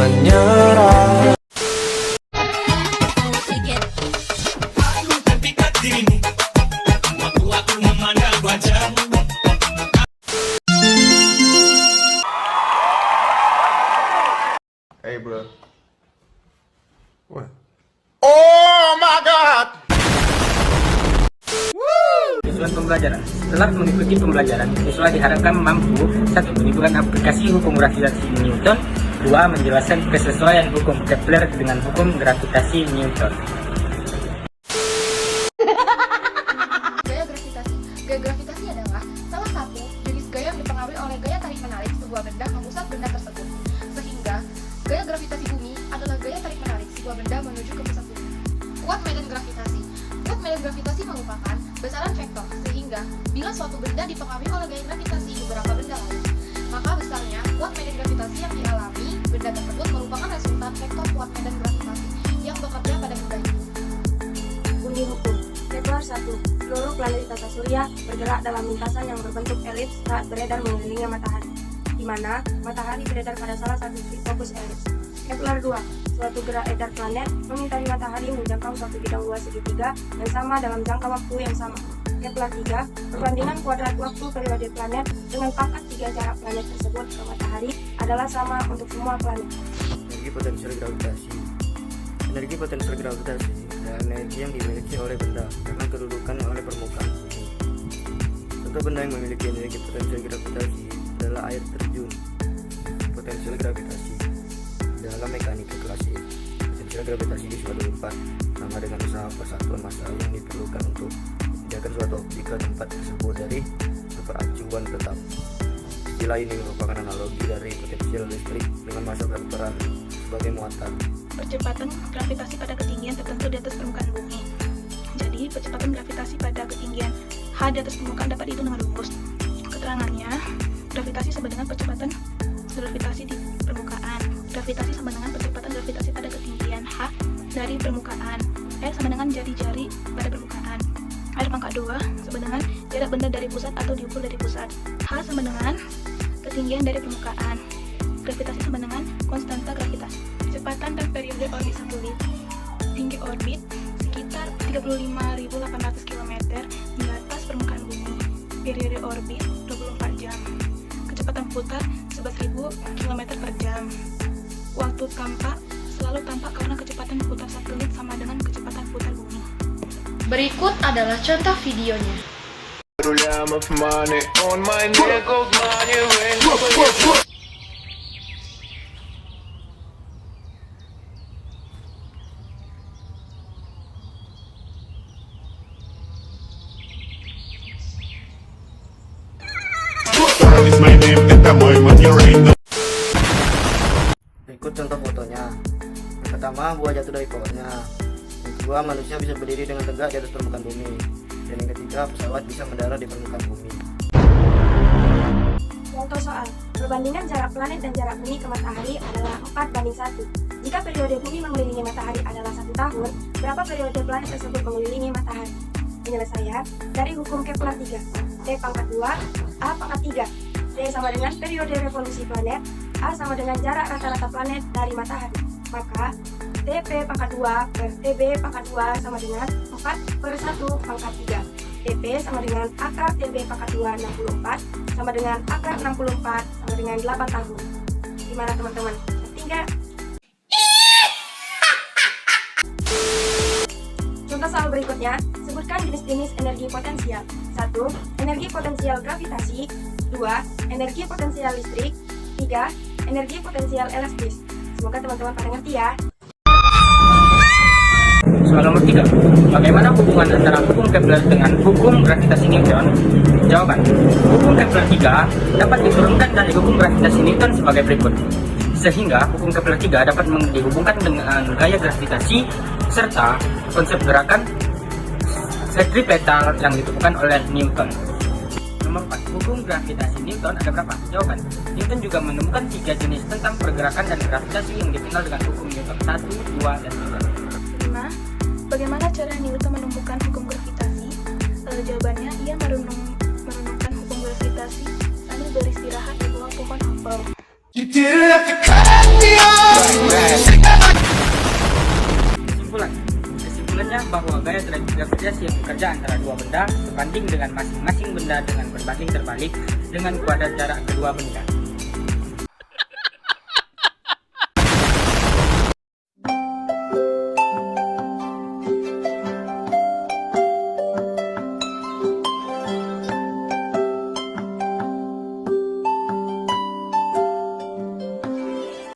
menyerah. Hey bro. What? Oh my god. Tujuan pembelajaran. Setelah mengikuti pembelajaran, siswa diharapkan mampu 1. Menimbulkan aplikasi hukum gravitasi Newton. 2. Menjelaskan kesesuaian hukum Kepler dengan hukum gravitasi Newton. Gaya gravitasi. Gaya gravitasi adalah salah satu jenis gaya yang dipengaruhi oleh gaya tarik menarik sebuah benda ke pusat benda tersebut. Sehingga gaya gravitasi bumi adalah gaya tarik menarik sebuah benda menuju ke pusat bumi. Kuat medan gravitasi. Kuat medan gravitasi merupakan besaran vektor, sehingga bila suatu benda dipengaruhi oleh gaya gravitasi beberapa benda lain, maka besarnya kuat medan gravitasi yang dialami benda tersebut merupakan resultan vektor kuat medan gravitasi yang bekerja pada benda itu. Bunyi hukum Kepler 1. Seluruh planet di tata surya bergerak dalam lintasan yang berbentuk elips saat beredar mengelilingi matahari, di mana matahari beredar pada salah satu titik fokus elips. Kepler 2. Suatu gerak edar planet mengitari matahari menjangkau suatu bidang luas segitiga yang sama dalam jangka waktu yang sama. Kepler 3. Perbandingan kuadrat waktu periode planet dengan pangkat 3 jarak planet tersebut ke matahari adalah sama untuk semua planet. Energi potensial gravitasi. Energi potensial gravitasi adalah energi yang dimiliki oleh benda karena kedudukannya oleh permukaan bumi. Contoh benda yang memiliki energi potensial gravitasi adalah air terjun. Potensial gravitasi dalam mekanika klasik, potensial gravitasi di suatu tempat sama dengan usaha persatuan massa yang diperlukan untuk memindahkan suatu objek ke tempat tersebut dari superacuan tetap. Istilah ini merupakan analogi dari potensial listrik dengan massa vektoran sebagai muatan. Percepatan gravitasi pada ketinggian tertentu di atas permukaan bumi. Jadi, percepatan gravitasi pada ketinggian h di atas permukaan dapat dihitung dengan rumus. Keterangannya, gravitasi sama dengan percepatan gravitasi di permukaan. Gravitasi sama dengan percepatan gravitasi pada ketinggian h dari permukaan. R sama dengan jari-jari pada permukaan. R pangkat 2 sama dengan jarak benda dari pusat atau diukur dari pusat. H sama dengan ketinggian dari permukaan. Gravitasi sama dengan konstanta gravitasi. Kecepatan dan periode orbit satelit. Tinggi orbit sekitar 35.800 km di atas permukaan bumi. Periode orbit 24 jam. Kecepatan putar 11.000 km per jam. Waktu tampak selalu tampak karena kecepatan putar satelit sama dengan kecepatan putar bumi. Berikut adalah contoh videonya. Berikut contoh fotonya. Yang pertama, buah jatuh dari pohonnya. Yang kedua, manusia bisa berdiri dengan tegak di atas permukaan bumi. Dan yang ketiga, pesawat bisa mendarat di permukaan bumi. Contoh soal, perbandingan jarak planet dan jarak bumi ke matahari adalah 4:1. Jika periode bumi mengelilingi matahari adalah 1 tahun, berapa periode planet tersebut mengelilingi matahari? Penyelesaian dari hukum Kepler 3. T pangkat 2, A pangkat 3. T sama dengan periode revolusi planet, A sama dengan jarak rata-rata planet dari matahari. Maka TP pangkat 2 per TB pangkat 2 sama dengan 4/1 pangkat 3. TP sama dengan akar TB pangkat 2 64 sama dengan akar 64 sama dengan 8 tahun. Gimana teman-teman? Ngerti nggak? Contoh soal berikutnya, sebutkan jenis-jenis energi potensial. 1. Energi potensial gravitasi. 2. Energi potensial listrik. 3. Energi potensial elektris. Semoga teman-teman pada ngerti ya. Soal nomor 3. Bagaimana hubungan antara hukum Kepler dengan hukum gravitasi Newton? Jawaban. Hukum Kepler 3 dapat diturunkan dari hukum gravitasi Newton sebagai berikut. Sehingga hukum Kepler 3 dapat dihubungkan dengan gaya gravitasi serta konsep gerakan sentripetal yang ditemukan oleh Newton. Nomor 4. Hukum gravitasi Newton ada berapa? Jawaban. Newton juga menemukan 3 jenis tentang pergerakan dan gravitasi yang dikenal dengan hukum Newton 1, 2, dan 3. 5. Bagaimana cara Newton menemukan hukum gravitasi? Jawabannya, ia merenungkan hukum gravitasi sambil beristirahat di bawah pohon apel. Kesimpulannya bahwa gaya gravitasi yang bekerja antara dua benda sebanding dengan masing-masing benda dengan berbanding terbalik dengan kuadrat jarak kedua benda.